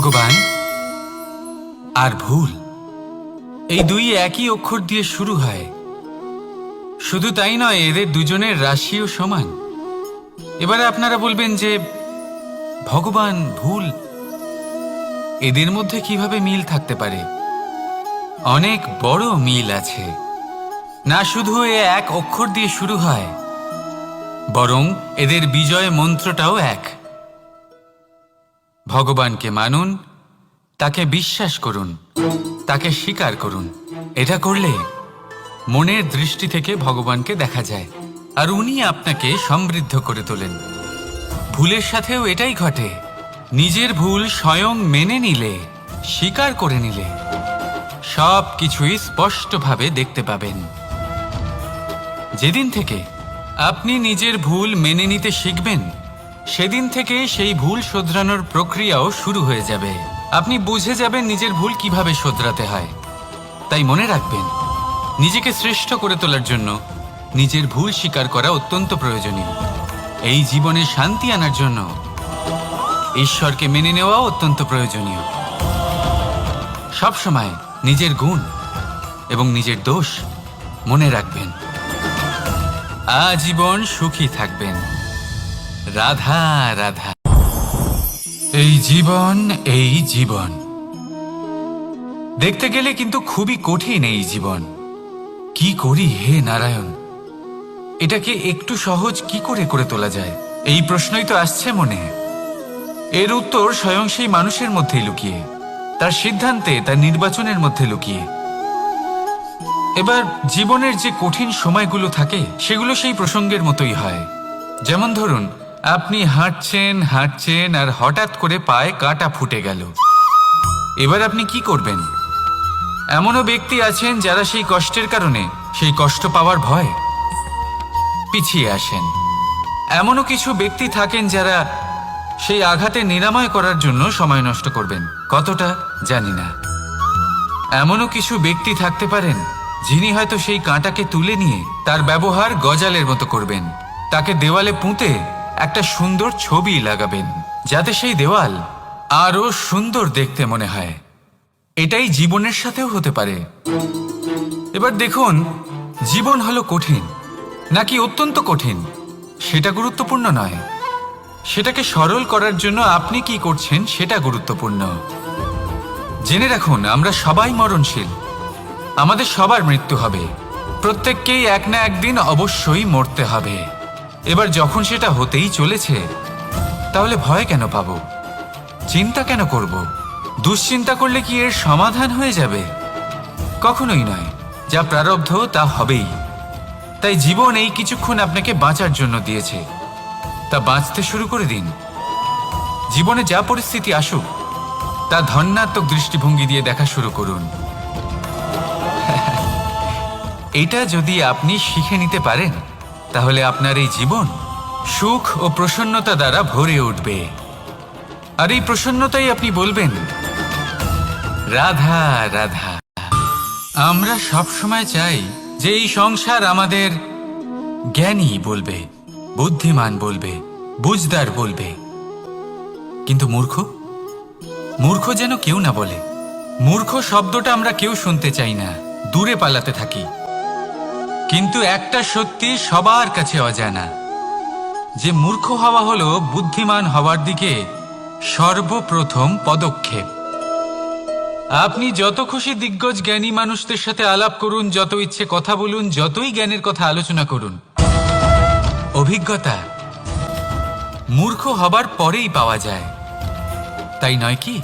ভগবান আর ভুল, এই দুই একই অক্ষর দিয়ে শুরু হয়। শুধু তাই নয়, এদের দুজনের রাশিও সমান। এবারে আপনারা বলবেন যে ভগবান, ভুল, এদের মধ্যে কিভাবে মিল থাকতে পারে? অনেক বড় মিল আছে। না শুধু এ এক অক্ষর দিয়ে শুরু হয়, বরং এদের বিজয় মন্ত্রটাও এক। ভগবানকে মানুন, তাকে বিশ্বাস করুন, তাকে স্বীকার করুন। এটা করলে মনের দৃষ্টি থেকে ভগবানকে দেখা যায়, আর উনি আপনাকে সমৃদ্ধ করে তোলেন। ভুলের সাথেও এটাই ঘটে। নিজের ভুল স্বয়ং মেনে নিলে, স্বীকার করে নিলে, সব কিছুই স্পষ্টভাবে দেখতে পাবেন। যেদিন থেকে আপনি নিজের ভুল মেনে নিতে শিখবেন, সেদিন থেকে সেই ভুল শোধরানোর প্রক্রিয়াও শুরু হয়ে যাবে। আপনি বুঝে যাবেন নিজের ভুল কিভাবে শোধরাতে হয়। তাই মনে রাখবেন, নিজেকে শ্রেষ্ঠ করে তোলার জন্য নিজের ভুল স্বীকার করা অত্যন্ত প্রয়োজনীয়। এই জীবনে শান্তি আনার জন্য ঈশ্বরকে মেনে নেওয়াও অত্যন্ত প্রয়োজনীয়। সবসময় নিজের গুণ এবং নিজের দোষ মনে রাখবেন। আজীবন সুখী থাকবেন। রাধা রাধা। এই জীবন, এই জীবন দেখতে গেলে কিন্তু খুবই কঠিন। এই জীবন কি করি হে নারায়ণ, এটাকে একটু সহজ কি করে করে তোলা যায়, এই প্রশ্নই তো আসছে মনে। এর উত্তর স্বয়ং সেই মানুষের মধ্যেই লুকিয়ে, তার সিদ্ধান্তে, তার নির্বাচনের মধ্যে লুকিয়ে। এবার জীবনের যে কঠিন সময়গুলো থাকে, সেগুলো সেই প্রসঙ্গের মতোই হয়। যেমন ধরুন, আপনি হাঁটছেন হাঁটছেন আর হঠাৎ করে পায়ে কাঁটা ফুটে গেল। এবার আপনি কি করবেন? এমনও ব্যক্তি আছেন যারা সেই কষ্টের কারণে, সেই কষ্ট পাওয়ার ভয় পিছিয়ে আসেন। এমনও কিছু ব্যক্তি থাকেন যারা সেই আঘাতে নিরাময় করার জন্য সময় নষ্ট করবেন। কতটা জানি না। এমনও কিছু ব্যক্তি থাকতে পারেন যিনি হয়তো সেই কাঁটাকে তুলে নিয়ে তার ব্যবহার গজালের মতো করবেন। তাকে দেওয়ালে পুঁতে একটা সুন্দর ছবি লাগাবেন, যাতে সেই দেওয়াল আরো সুন্দর দেখতে মনে হয়। এটাই জীবনের সাথেও হতে পারে। এবার দেখুন, জীবন হলো কঠিন নাকি অত্যন্ত কঠিন, সেটা গুরুত্বপূর্ণ নয়। সেটাকে সরল করার জন্য আপনি কি করছেন সেটা গুরুত্বপূর্ণ। জেনে রাখুন, আমরা সবাই মরণশীল। আমাদের সবার মৃত্যু হবে। প্রত্যেককেই এক না একদিন অবশ্যই মরতে হবে। এবার যখন সেটা হতেই চলেছে, তাহলে ভয় কেন পাবো? চিন্তা কেন করব? দুশ্চিন্তা করলে কি এর সমাধান হয়ে যাবে? কখনোই নয়। যা প্রারব্ধ তা হবেই। তাই জীবন এই কিছুক্ষণ আপনাকে বাঁচার জন্য দিয়েছে, তা বাঁচতে শুরু করে দিন। জীবনে যা পরিস্থিতি আসুক, তা ধন্যাত্মক দৃষ্টিভঙ্গি দিয়ে দেখা শুরু করুন। এটা যদি আপনি শিখে নিতে পারেন, তাহলে আপনার এই জীবন সুখ ও প্রসন্নতা দ্বারা ভরে উঠবে। আর এই প্রসন্নতাই আপনি বলবেন, রাধা রাধা। আমরা সব সময় চাই যে এই সংসার আমাদের জ্ঞানী বলবে, বুদ্ধিমান বলবে, বুঝদার বলবে। কিন্তু মূর্খ, মূর্খ যেন কেউ না বলে। মূর্খ শব্দটা আমরা কেউ শুনতে চাই না, দূরে পালাতে থাকি। কিন্তু একটা সত্যি সবার কাছে অজানা, যে মূর্খ হওয়া হলো বুদ্ধিমান হওয়ার দিকে সর্বপ্রথম পদক্ষেপ। আপনি যত খুশি দিগ্গজ জ্ঞানী মানুষদের সাথে আলাপ করুন, যত ইচ্ছে কথা বলুন, যতই জ্ঞানের কথা আলোচনা করুন, অভিজ্ঞতা মূর্খ হবার পরেই পাওয়া যায়, তাই নয় কি?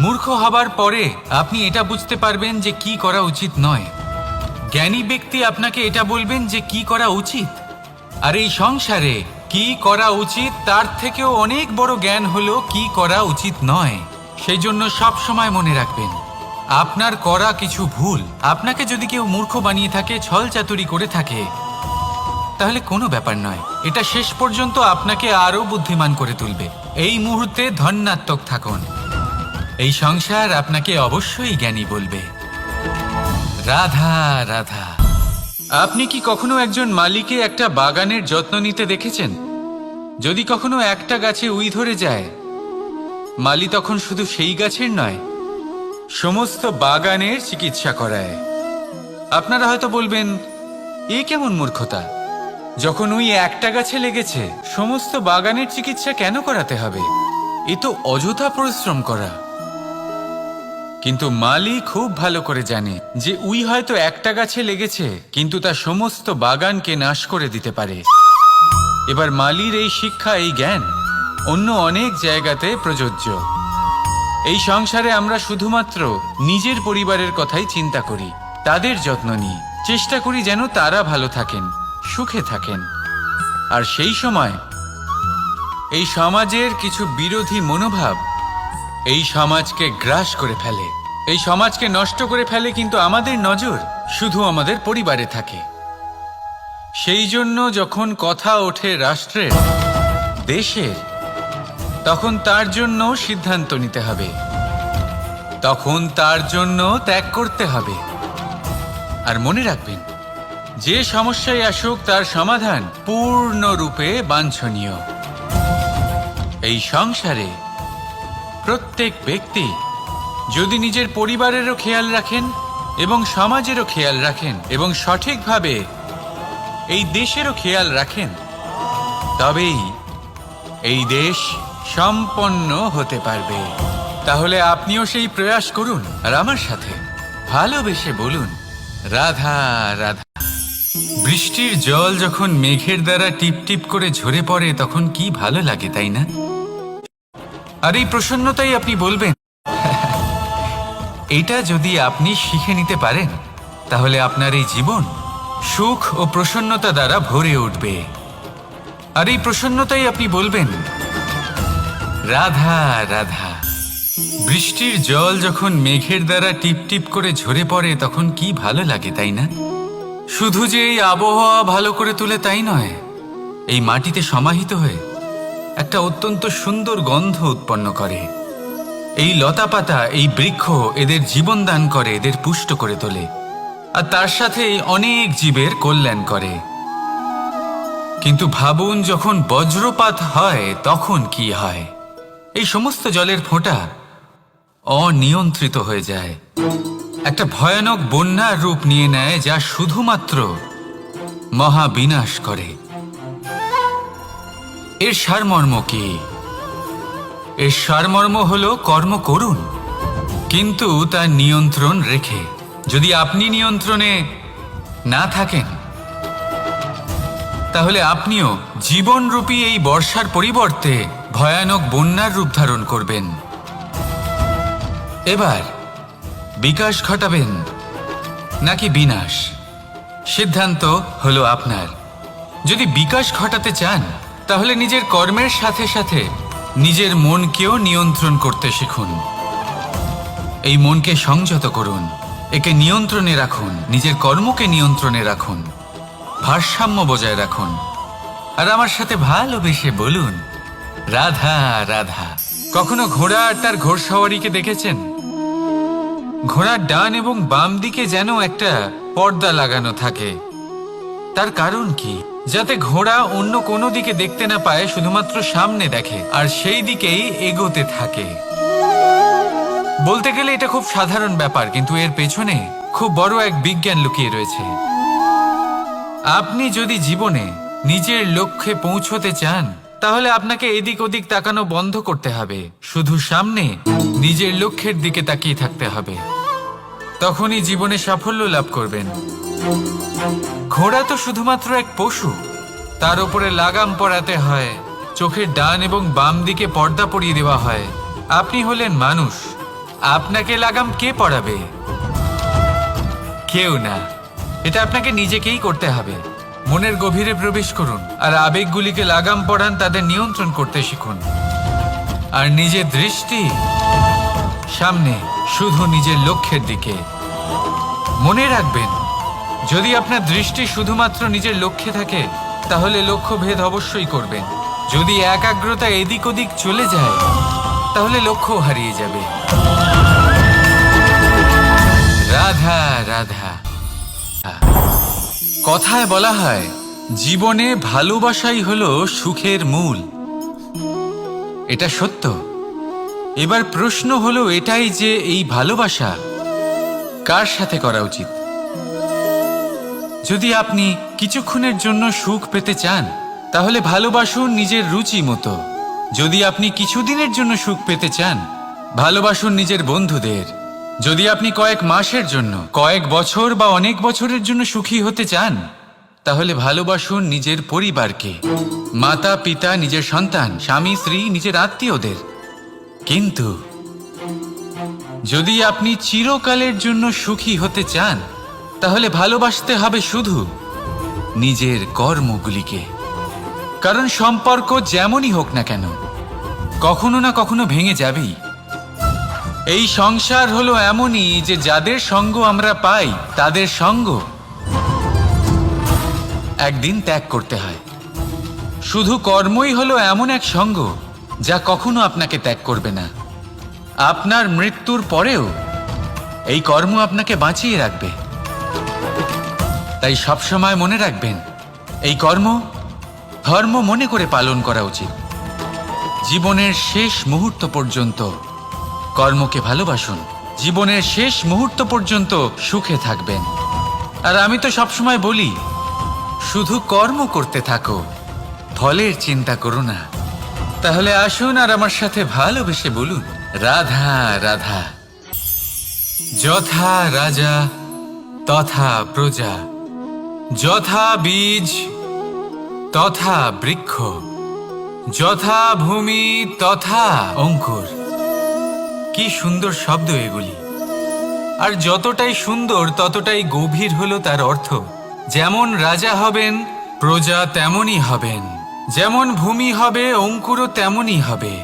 মূর্খ হবার পরে আপনি এটা বুঝতে পারবেন যে কি করা উচিত নয়। জ্ঞানী ব্যক্তি আপনাকে এটা বলবেন যে কি করা উচিত। আর এই সংসারে কি করা উচিত তার থেকেও অনেক বড় জ্ঞান হলো কি করা উচিত নয়। সেই জন্য সব সময় মনে রাখবেন, আপনার করা কিছু ভুল, আপনাকে যদি কেউ মূর্খ বানিয়ে থাকে, ছল চাতুরি করে থাকে, তাহলে কোনো ব্যাপার নয়। এটা শেষ পর্যন্ত আপনাকে আরো বুদ্ধিমান করে তুলবে। এই মুহূর্তে ধন্যাত্মক থাকুন। এই সংসার আপনাকে অবশ্যই জ্ঞানী বলবে। রাধা রাধা। আপনি কি কখনো একজন মালিকে একটা বাগানের যত্ন নিতে দেখেছেন? যদি কখনো একটা গাছে উই ধরে যায়, মালি তখন শুধু সেই গাছের নয়, সমস্ত বাগানের চিকিৎসা করায়। আপনারা হয়তো বলবেন, এ কেমন মূর্খতা, যখন ওই একটা গাছে লেগেছে সমস্ত বাগানের চিকিৎসা কেন করাতে হবে? এ তো অযথা পরিশ্রম করা। কিন্তু মালি খুব ভালো করে জানে যে উই হয়তো একটা গাছে লেগেছে, কিন্তু তা সমস্ত বাগানকে নাশ করে দিতে পারে। এবার মালির এই শিক্ষা, এই জ্ঞান অন্য অনেক জায়গাতে প্রযোজ্য। এই সংসারে আমরা শুধুমাত্র নিজের পরিবারের কথাই চিন্তা করি, তাদের যত্ন নিই, চেষ্টা করি যেন তারা ভালো থাকেন, সুখে থাকেন। আর সেই সময় এই সমাজের কিছু বিরোধী মনোভাব এই সমাজকে গ্রাস করে ফেলে, এই সমাজকে নষ্ট করে ফেলে। কিন্তু আমাদের নজর শুধু আমাদের পরিবারে থাকে। সেই জন্য যখন কথা ওঠে রাষ্ট্রের, দেশের, তখন তার জন্য সিদ্ধান্ত নিতে হবে, তখন তার জন্য ত্যাগ করতে হবে। আর মনে রাখবেন, যে সমস্যায় আসুক তার সমাধান পূর্ণরূপে বাঞ্ছনীয়। এই সংসারে প্রত্যেক ব্যক্তি যদি নিজের পরিবারেরও খেয়াল রাখেন এবং সমাজেরও খেয়াল রাখেন এবং সঠিকভাবে এই দেশেরও খেয়াল রাখেন, তবেই এই দেশ সম্পন্ন হতে পারবে। তাহলে আপনিও সেই প্রয়াস করুন আর আমার সাথে ভালোবেসে বলুন, রাধা রাধা। বৃষ্টির জল যখন মেঘের দ্বারা টিপ টিপ করে ঝরে পড়ে তখন কি ভালো লাগে, তাই না? আর এই প্রসন্নতাই আপনি বলবেন, এটা যদি আপনি শিখে নিতে পারেন তাহলে আপনার এই জীবন সুখ ও প্রসন্নতা দ্বারা ভরে উঠবে। আর এই প্রসন্নতাই আপনি বলবেন, রাধা রাধা। বৃষ্টির জল যখন মেঘের দ্বারা টিপ টিপ করে ঝরে পড়ে তখন কি ভালো লাগে, তাই না? শুধু যে এই আবহাওয়া ভালো করে তোলে তাই নয়, এই মাটিতে সমাহিত হয়ে একটা অত্যন্ত সুন্দর গন্ধ উৎপন্ন করে। এই লতা পাতা, এই বৃক্ষ এদের জীবন দান করে, এদের পুষ্ট করে তোলে, আর তার সাথে অনেক জীবের কল্যাণ করে। কিন্তু ভাবুন, যখন বজ্রপাত হয় তখন কি হয়? এই সমস্ত জলের ফোঁটা অনিয়ন্ত্রিত হয়ে যায়, একটা ভয়ানক বন্যার রূপ নিয়ে নেয়, যা শুধুমাত্র মহাবিনাশ করে। এর সারমর্ম কি? এর সারমর্ম হলো কর্ম করুন, কিন্তু তার নিয়ন্ত্রণ রেখে। যদি আপনি নিয়ন্ত্রণে না থাকেন তাহলে আপনিও জীবনরূপী এই বর্ষার পরিবর্তে ভয়ানক বন্যার রূপ ধারণ করবেন। এবার বিকাশ ঘটাবেন নাকি বিনাশ, সিদ্ধান্ত হলো আপনার। যদি বিকাশ ঘটাতে চান তাহলে নিজের কর্মের সাথে সাথে নিজের মনকেও নিয়ন্ত্রণ করতে শিখুন। এই মনকে সংযত করুন, একে নিয়ন্ত্রণে রাখুন, নিজের কর্মকে নিয়ন্ত্রণে রাখুন, ভারসাম্য বজায় রাখুন। আর আমার সাথে ভালোবেসে বলুন, রাধা রাধা। কখনো ঘোড়া আর তার ঘোড়সওয়ারিকে দেখেছেন? ঘোড়ার ডান এবং বাম দিকে যেন একটা পর্দা লাগানো থাকে। তার কারণ কি? যাতে ঘোড়া অন্য কোনো দিকে দেখতে না পায়, শুধুমাত্র সামনে দেখে আর সেই দিকেই এগোতে থাকে। বলতে গেলে এটা খুব সাধারণ ব্যাপার, কিন্তু এর পেছনে খুব বড় এক বিজ্ঞান লুকিয়ে রয়েছে। আপনি যদি জীবনে নিজের লক্ষ্যে পৌঁছতে চান তাহলে আপনাকে এদিক ওদিক তাকানো বন্ধ করতে হবে, শুধু সামনে নিজের লক্ষ্যের দিকে তাকিয়ে থাকতে হবে। তখনই জীবনে সাফল্য লাভ করবেন। ঘোড়া তো শুধুমাত্র এক পশু, তার উপরে লাগাম পরাতে হয়, চোখের ডান এবং বাম দিকে পর্দা পরিয়ে দেওয়া হয়। আপনি হলেন মানুষ, আপনাকে লাগাম কে পরাবে? কেউ না। এটা আপনাকে নিজেকেই করতে হবে। মনের গভীরে প্রবেশ করুন আর আবেগগুলিকে লাগাম পরান, তাদের নিয়ন্ত্রণ করতে শিখুন। আর নিজের দৃষ্টি সামনে, শুধু নিজের লক্ষ্যের দিকে। মনে রাখবেন, যদি আপনার দৃষ্টি শুধুমাত্র নিজের লক্ষ্যে থাকে তাহলে লক্ষ্য ভেদ অবশ্যই করবেন। যদি একাগ্রতা এদিক ওদিক চলে যায় তাহলে লক্ষ্য হারিয়ে যাবে। রাধা রাধা। কথায় বলা হয়, জীবনে ভালোবাসাই হলো সুখের মূল। এটা সত্য, এবার প্রশ্ন হলো এটাই যে এই ভালোবাসা কার সাথে করা উচিত? যদি আপনি কিছুক্ষণের জন্য সুখ পেতে চান তাহলে ভালোবাসুন নিজের রুচি মতো। যদি আপনি কিছুদিনের জন্য সুখ পেতে চান ভালোবাসুন নিজের বন্ধুদের। যদি আপনি কয়েক মাসের জন্য, কয়েক বছর বা অনেক বছরের জন্য সুখী হতে চান তাহলে ভালোবাসুন নিজের পরিবারকে, মাতা পিতা, নিজের সন্তান, স্বামী স্ত্রী, নিজের আত্মীয়দের। কিন্তু যদি আপনি চিরকালের জন্য সুখী হতে চান তাহলে ভালোবাসতে হবে শুধু নিজের কর্মগুলিকে। কারণ সম্পর্ক যেমনই হোক না কেন কখনো না কখনো ভেঙে যাবেই। এই সংসার হলো এমনই যে যাদের সঙ্গ আমরা পাই তাদের সঙ্গ একদিন ত্যাগ করতে হয়। শুধু কর্মই হলো এমন এক সঙ্গ যা কখনো আপনাকে ত্যাগ করবে না। আপনার মৃত্যুর পরেও এই কর্ম আপনাকে বাঁচিয়ে রাখবে। তাই সবসময় মনে রাখবেন, এই কর্ম ধর্ম মনে করে পালন করা উচিত। জীবনের শেষ মুহূর্ত পর্যন্ত কর্মকে ভালোবাসুন। জীবনের শেষ মুহূর্ত পর্যন্ত সুখে থাকবেন। আর আমি তো সবসময় বলি, শুধু কর্ম করতে থাকো, ফলের চিন্তা করো না। তাহলে আসুন আর আমার সাথে ভালোবেসে বলুন, রাধা রাধা। যথা রাজা তথা প্রজা, যথা বীজ তথা বৃক্ষ, যথা ভূমি তথা অঙ্কুর। কি সুন্দর শব্দ এগুলি! আর যতটাই সুন্দর ততটাই গভীর হলো তার অর্থ। যেমন রাজা হবেন প্রজা তেমনই হবেন, যেমন ভূমি হবে অঙ্কুরও তেমনই হবে।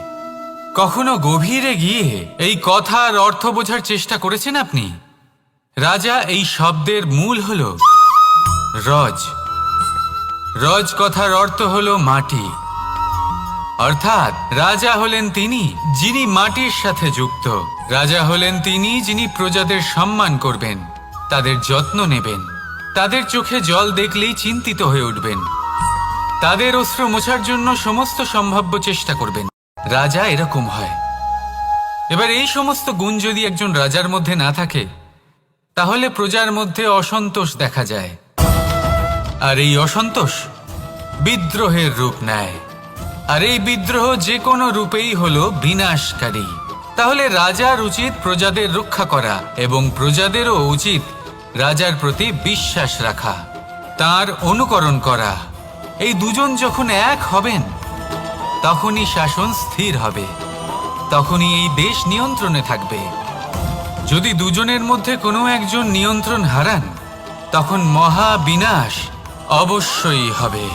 কখনো গভীরে গিয়ে এই কথার অর্থ বোঝার চেষ্টা করেছেন আপনি? রাজা এই শব্দের মূল হলো রজ। রজ কথার অর্থ হলো মাটি। অর্থাৎ রাজা হলেন তিনি যিনি মাটির সাথে যুক্ত। রাজা হলেন তিনি যিনি প্রজাদের সম্মান করবেন, তাদের যত্ন নেবেন, তাদের চোখে জল দেখলেই চিন্তিত হয়ে উঠবেন, তাদের অশ্রু মোছার জন্য সমস্ত সম্ভাব্য চেষ্টা করবেন। রাজা এরকম হয়। এবার এই সমস্ত গুণ যদি একজন রাজার মধ্যে না থাকে তাহলে প্রজার মধ্যে অসন্তোষ দেখা যায়। আর এই অসন্তোষ বিদ্রোহের রূপ নেয়। আর এই বিদ্রোহ যে কোনো রূপেই হলো বিনাশকারী। তাহলে রাজার উচিত প্রজাদের রক্ষা করা এবং প্রজাদেরও উচিত রাজার প্রতি বিশ্বাস রাখা, তার অনুকরণ করা। এই দুজন যখন এক হবেন তখনই শাসন স্থির হবে, তখনই এই দেশ নিয়ন্ত্রণে থাকবে। যদি দুজনের মধ্যে কোনো একজন নিয়ন্ত্রণ হারান তখন মহা বিনাশ অবশ্যই হবে।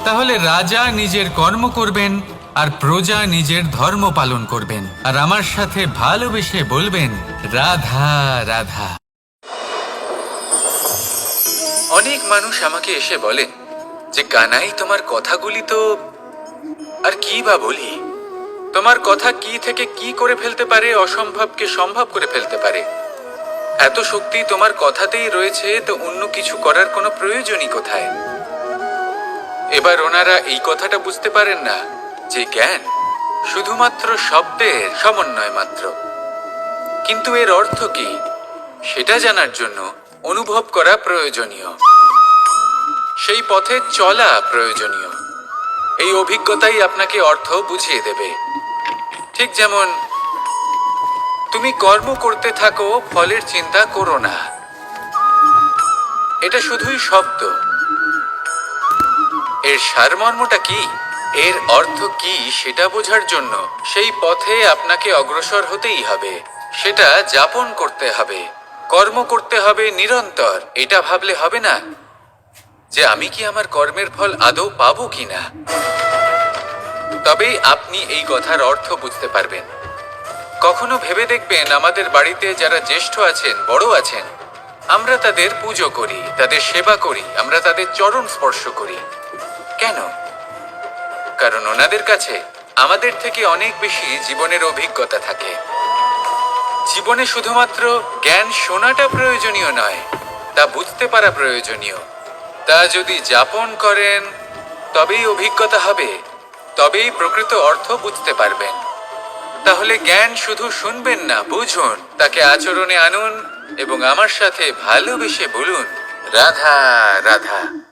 তাহলে রাজা নিজের কর্ম করবেন আর প্রজা নিজের ধর্ম পালন করবেন। আর আমার সাথে ভালোবেসে বলবেন, রাধা রাধা। অনেক মানুষ আমাকে এসে বলেন যে কানাই, তোমার কথাগুলি তো আর কি বা বলি, তোমার কথা কি থেকে কি করে ফেলতে পারে, অসম্ভবকে সম্ভব করে ফেলতে পারে। এত শক্তি তোমার কথাতেই রয়েছে, তো অন্য কিছু করার কোনো প্রয়োজনই কোথায়? এবার ওনারা এই কথাটা বুঝতে পারেন না যে জ্ঞান শুধুমাত্র শব্দের সমন্বয় মাত্র। কিন্তু এর অর্থ কি সেটা জানার জন্য অনুভব করা প্রয়োজনীয়, সেই পথে চলা প্রয়োজনীয়। এই অভিজ্ঞতাই আপনাকে অর্থ বুঝিয়ে দেবে। ঠিক যেমন তুমি কর্ম করতে থাকো, ফলের চিন্তা করো না, এটা শুধুই শব্দ। এর সারমর্মটা কি, এর অর্থ কি সেটা বোঝার জন্য সেই পথে আপনাকে অগ্রসর হতেই হবে, সেটা যাপন করতে হবে, কর্ম করতে হবে নিরন্তর। এটা ভাবলে হবে না যে আমি কি আমার কর্মের ফল আদৌ পাবো কিনা। তবেই আপনি এই কথার অর্থ বুঝতে পারবেন। কখনো ভেবে দেখবেন, আমাদের বাড়িতে যারা জ্যেষ্ঠ আছেন, বড় আছেন, আমরা তাদের পুজো করি, তাদের সেবা করি, আমরা তাদের চরণ স্পর্শ করি। কেন? কারণ ওনাদের কাছে আমাদের থেকে অনেক বেশি জীবনের অভিজ্ঞতা থাকে। জীবনে শুধুমাত্র জ্ঞান শোনাটা প্রয়োজনীয় নয়, তা বুঝতে পারা প্রয়োজনীয়। তা যদি যাপন করেন তবেই অভিজ্ঞতা হবে, তবেই প্রকৃত অর্থ বুঝতে পারবেন। তাহলে জ্ঞান শুধু শুনবেন না, বুঝুন, তাকে আচরণে আনুন এবং আমার সাথে ভালোবেসে বলুন, রাধা রাধা।